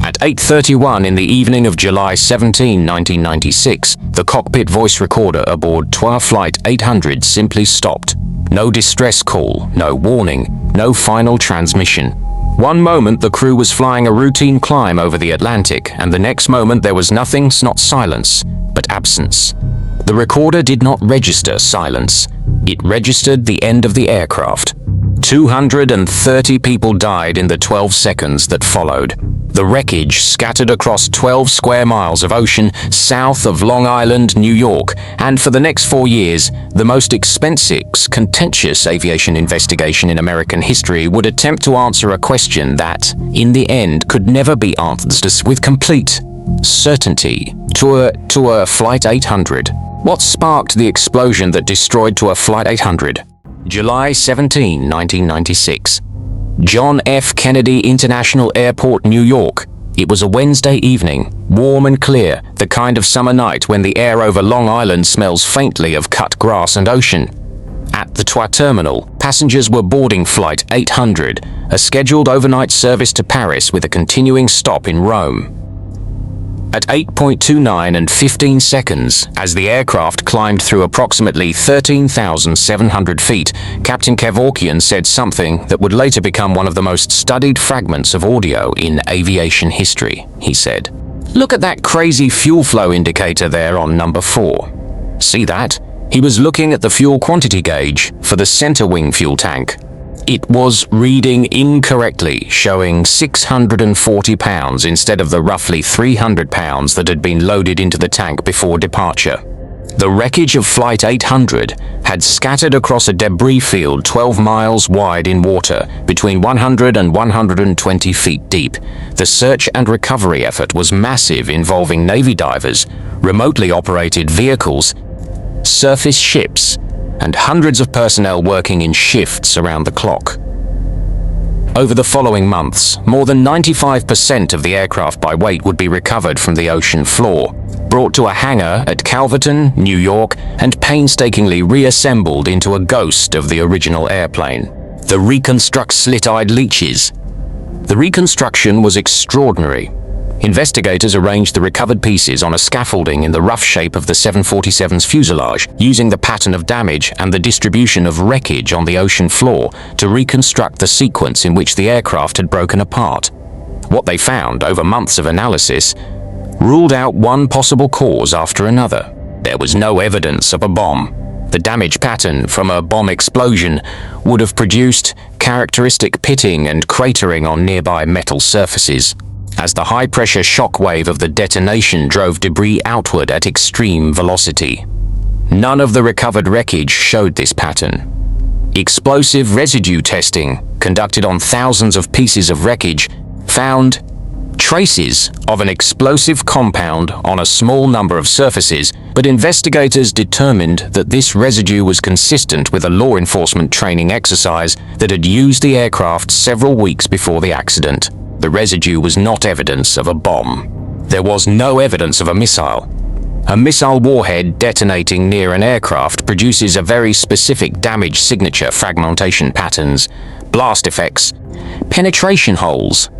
At 8:31 in the evening of July 17, 1996, the cockpit voice recorder aboard TWA Flight 800 simply stopped. No distress call, no warning, no final transmission. One moment the crew was flying a routine climb over the Atlantic, and the next moment there was nothing, not silence, but absence. The recorder did not register silence. It registered the end of the aircraft. 230 people died in the 12 seconds that followed. The wreckage scattered across 12 square miles of ocean south of Long Island, New York, and for the next 4 years, the most expensive, contentious aviation investigation in American history would attempt to answer a question that, in the end, could never be answered with complete certainty. TWA Flight 800. What sparked the explosion that destroyed TWA Flight 800? July 17, 1996. John F. Kennedy International Airport, New York. It was a Wednesday evening, warm and clear, the kind of summer night when the air over Long Island smells faintly of cut grass and ocean. At the TWA terminal, passengers were boarding Flight 800, a scheduled overnight service to Paris with a continuing stop in Rome. At 8:29 and 15 seconds, as the aircraft climbed through approximately 13,700 feet, Captain Kevorkian said something that would later become one of the most studied fragments of audio in aviation history. He said, "Look at that crazy fuel flow indicator there on number 4. See that?" He was looking at the fuel quantity gauge for the center wing fuel tank. It was reading incorrectly, showing 640 pounds instead of the roughly 300 pounds that had been loaded into the tank before departure. The wreckage of Flight 800 had scattered across a debris field 12 miles wide in water, between 100 and 120 feet deep. The search and recovery effort was massive, involving Navy divers, remotely operated vehicles, surface ships, and hundreds of personnel working in shifts around the clock. Over the following months, more than 95% of the aircraft by weight would be recovered from the ocean floor, brought to a hangar at Calverton, New York, and painstakingly reassembled into a ghost of the original airplane. The reconstruct slit-eyed leeches. The reconstruction was extraordinary. Investigators arranged the recovered pieces on a scaffolding in the rough shape of the 747's fuselage, using the pattern of damage and the distribution of wreckage on the ocean floor to reconstruct the sequence in which the aircraft had broken apart. What they found over months of analysis ruled out one possible cause after another. There was no evidence of a bomb. The damage pattern from a bomb explosion would have produced characteristic pitting and cratering on nearby metal surfaces, as the high-pressure shock wave of the detonation drove debris outward at extreme velocity. None of the recovered wreckage showed this pattern. Explosive residue testing, conducted on thousands of pieces of wreckage, found traces of an explosive compound on a small number of surfaces, but investigators determined that this residue was consistent with a law enforcement training exercise that had used the aircraft several weeks before the accident. The residue was not evidence of a bomb. There was no evidence of a missile. A missile warhead detonating near an aircraft produces a very specific damage signature fragmentation patterns, blast effects, penetration holes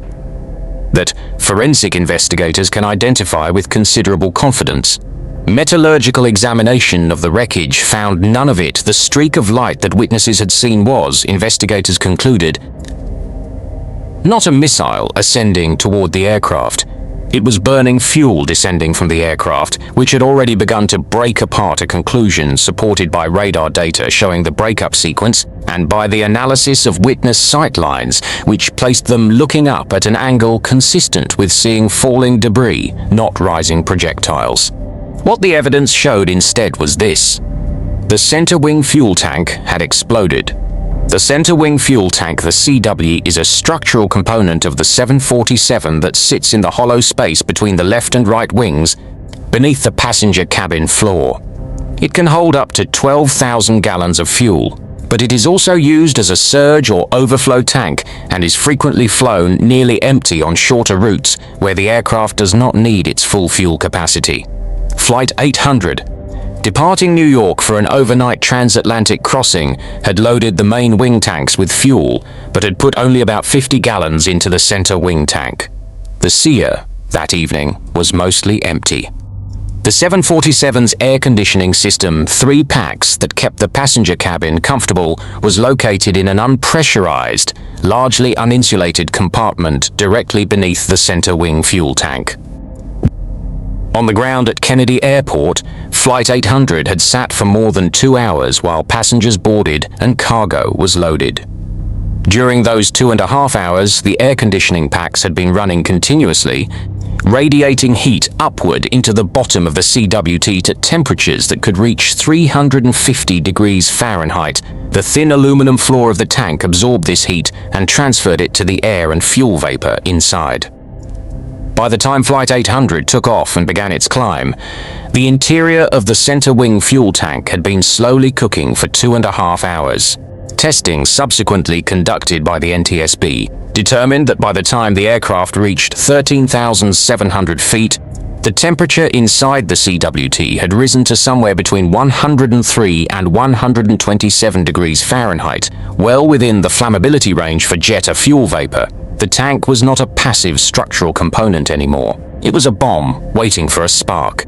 that forensic investigators can identify with considerable confidence. Metallurgical examination of the wreckage found none of it. The streak of light that witnesses had seen was, investigators concluded, not a missile ascending toward the aircraft. It was burning fuel descending from the aircraft, which had already begun to break apart, a conclusion supported by radar data showing the breakup sequence and by the analysis of witness sight lines, which placed them looking up at an angle consistent with seeing falling debris, not rising projectiles. What the evidence showed instead was this: the center wing fuel tank had exploded. The center wing fuel tank, the CW, is a structural component of the 747 that sits in the hollow space between the left and right wings, beneath the passenger cabin floor. It can hold up to 12,000 gallons of fuel, but it is also used as a surge or overflow tank and is frequently flown nearly empty on shorter routes where the aircraft does not need its full fuel capacity. Flight 800, departing New York for an overnight transatlantic crossing, had loaded the main wing tanks with fuel, but had put only about 50 gallons into the center wing tank. The SEA, that evening, was mostly empty. The 747's air conditioning system, 3 packs that kept the passenger cabin comfortable, was located in an unpressurized, largely uninsulated compartment directly beneath the center wing fuel tank. On the ground at Kennedy Airport, Flight 800 had sat for more than 2 hours while passengers boarded and cargo was loaded. During those 2.5 hours, the air conditioning packs had been running continuously, radiating heat upward into the bottom of the CWT to temperatures that could reach 350 degrees Fahrenheit. The thin aluminum floor of the tank absorbed this heat and transferred it to the air and fuel vapor inside. By the time Flight 800 took off and began its climb, the interior of the center wing fuel tank had been slowly cooking for 2.5 hours. Testing subsequently conducted by the NTSB determined that by the time the aircraft reached 13,700 feet, the temperature inside the CWT had risen to somewhere between 103 and 127 degrees Fahrenheit, well within the flammability range for jet or fuel vapor. The tank was not a passive structural component anymore. It was a bomb waiting for a spark.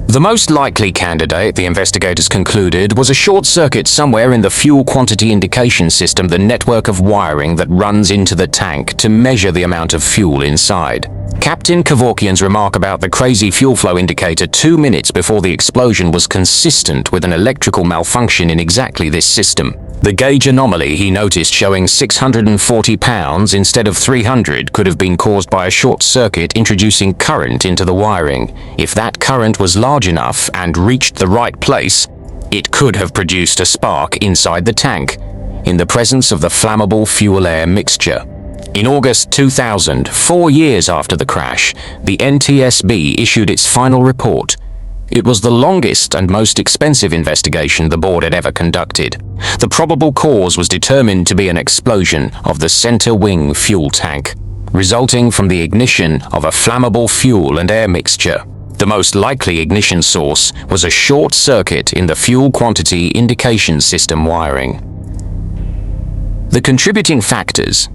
The most likely candidate, the investigators concluded, was a short circuit somewhere in the fuel quantity indication system, the network of wiring that runs into the tank to measure the amount of fuel inside. Captain Kevorkian's remark about the crazy fuel flow indicator 2 minutes before the explosion was consistent with an electrical malfunction in exactly this system. The gauge anomaly he noticed showing 640 pounds instead of 300 could have been caused by a short circuit introducing current into the wiring. If that current was large enough and reached the right place, it could have produced a spark inside the tank, in the presence of the flammable fuel-air mixture. In August 2000, 4 years after the crash, the NTSB issued its final report. It was the longest and most expensive investigation the board had ever conducted. The probable cause was determined to be an explosion of the center wing fuel tank, resulting from the ignition of a flammable fuel and air mixture. The most likely ignition source was a short circuit in the fuel quantity indication system wiring. The contributing factors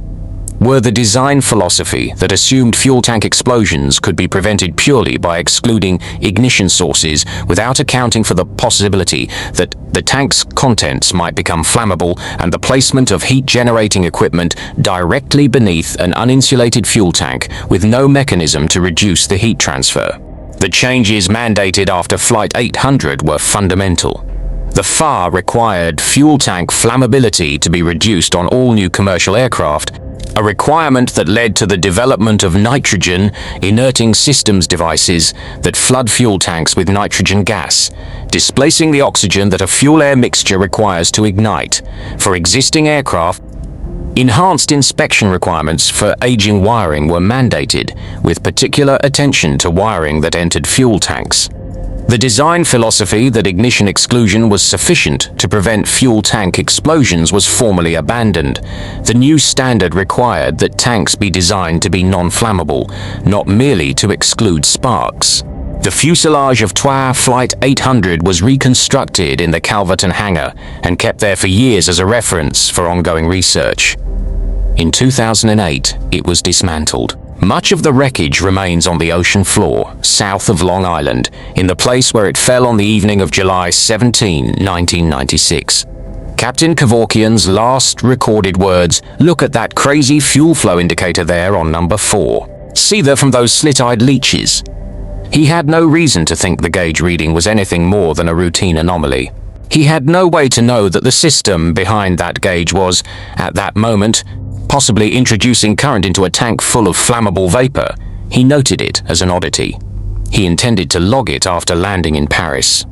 were the design philosophy that assumed fuel tank explosions could be prevented purely by excluding ignition sources without accounting for the possibility that the tank's contents might become flammable, and the placement of heat-generating equipment directly beneath an uninsulated fuel tank with no mechanism to reduce the heat transfer. The changes mandated after Flight 800 were fundamental. The FAR required fuel tank flammability to be reduced on all new commercial aircraft, a requirement that led to the development of nitrogen inerting systems devices that flood fuel tanks with nitrogen gas, displacing the oxygen that a fuel-air mixture requires to ignite. For existing aircraft, enhanced inspection requirements for aging wiring were mandated, with particular attention to wiring that entered fuel tanks. The design philosophy that ignition exclusion was sufficient to prevent fuel tank explosions was formally abandoned. The new standard required that tanks be designed to be non-flammable, not merely to exclude sparks. The fuselage of TWA Flight 800 was reconstructed in the Calverton hangar and kept there for years as a reference for ongoing research. In 2008, it was dismantled. Much of the wreckage remains on the ocean floor, south of Long Island, in the place where it fell on the evening of July 17, 1996. Captain Kevorkian's last recorded words, "Look at that crazy fuel flow indicator there on number 4. See that from those slit-eyed leeches." He had no reason to think the gauge reading was anything more than a routine anomaly. He had no way to know that the system behind that gauge was, at that moment, possibly introducing current into a tank full of flammable vapor. He noted it as an oddity. He intended to log it after landing in Paris.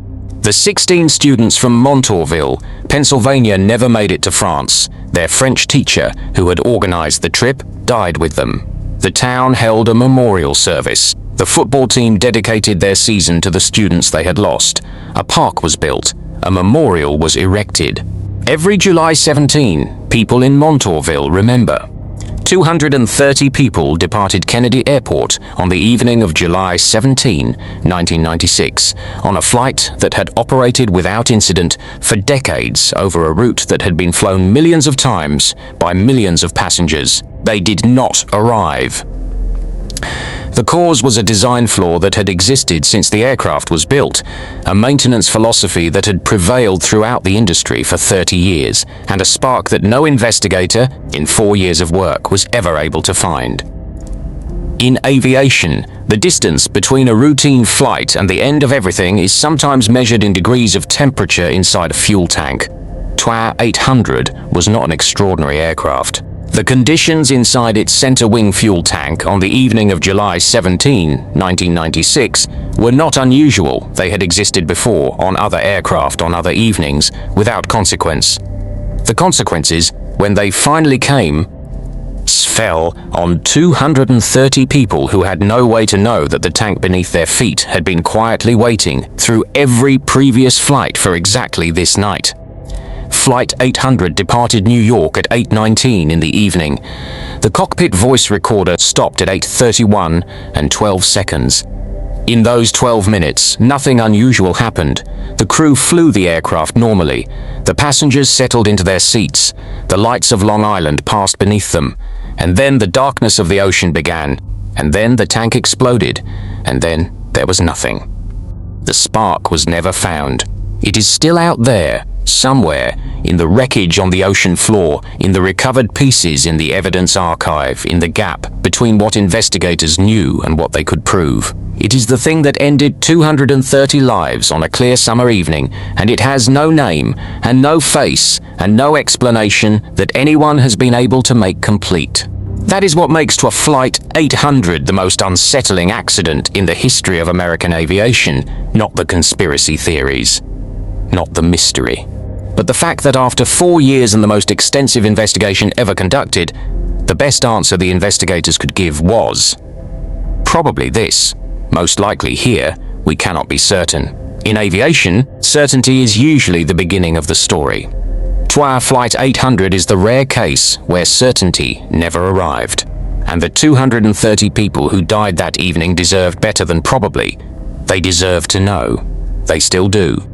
The 16 students from Montourville, Pennsylvania, never made it to France. Their French teacher, who had organized the trip, died with them. The town held a memorial service. The football team dedicated their season to the students they had lost. A park was built. A memorial was erected. Every July 17, people in Montourville remember. 230 people departed Kennedy Airport on the evening of July 17, 1996, on a flight that had operated without incident for decades over a route that had been flown millions of times by millions of passengers. They did not arrive. The cause was a design flaw that had existed since the aircraft was built, a maintenance philosophy that had prevailed throughout the industry for 30 years, and a spark that no investigator, in 4 years of work, was ever able to find. In aviation, the distance between a routine flight and the end of everything is sometimes measured in degrees of temperature inside a fuel tank. TWA 800 was not an extraordinary aircraft. The conditions inside its center wing fuel tank on the evening of July 17, 1996, were not unusual. They had existed before on other aircraft on other evenings, without consequence. The consequences, when they finally came, fell on 230 people who had no way to know that the tank beneath their feet had been quietly waiting through every previous flight for exactly this night. Flight 800 departed New York at 8:19 in the evening. The cockpit voice recorder stopped at 8:31 and 12 seconds. In those 12 minutes, nothing unusual happened. The crew flew the aircraft normally. The passengers settled into their seats. The lights of Long Island passed beneath them. And then the darkness of the ocean began. And then the tank exploded. And then there was nothing. The spark was never found. It is still out there, somewhere, in the wreckage on the ocean floor, in the recovered pieces in the evidence archive, in the gap between what investigators knew and what they could prove. It is the thing that ended 230 lives on a clear summer evening, and it has no name, and no face, and no explanation that anyone has been able to make complete. That is what makes TWA Flight 800 the most unsettling accident in the history of American aviation, not the conspiracy theories, not the mystery. But the fact that after 4 years and the most extensive investigation ever conducted, the best answer the investigators could give was probably this. Most likely here, we cannot be certain. In aviation, certainty is usually the beginning of the story. TWA Flight 800 is the rare case where certainty never arrived. And the 230 people who died that evening deserved better than probably. They deserve to know. They still do.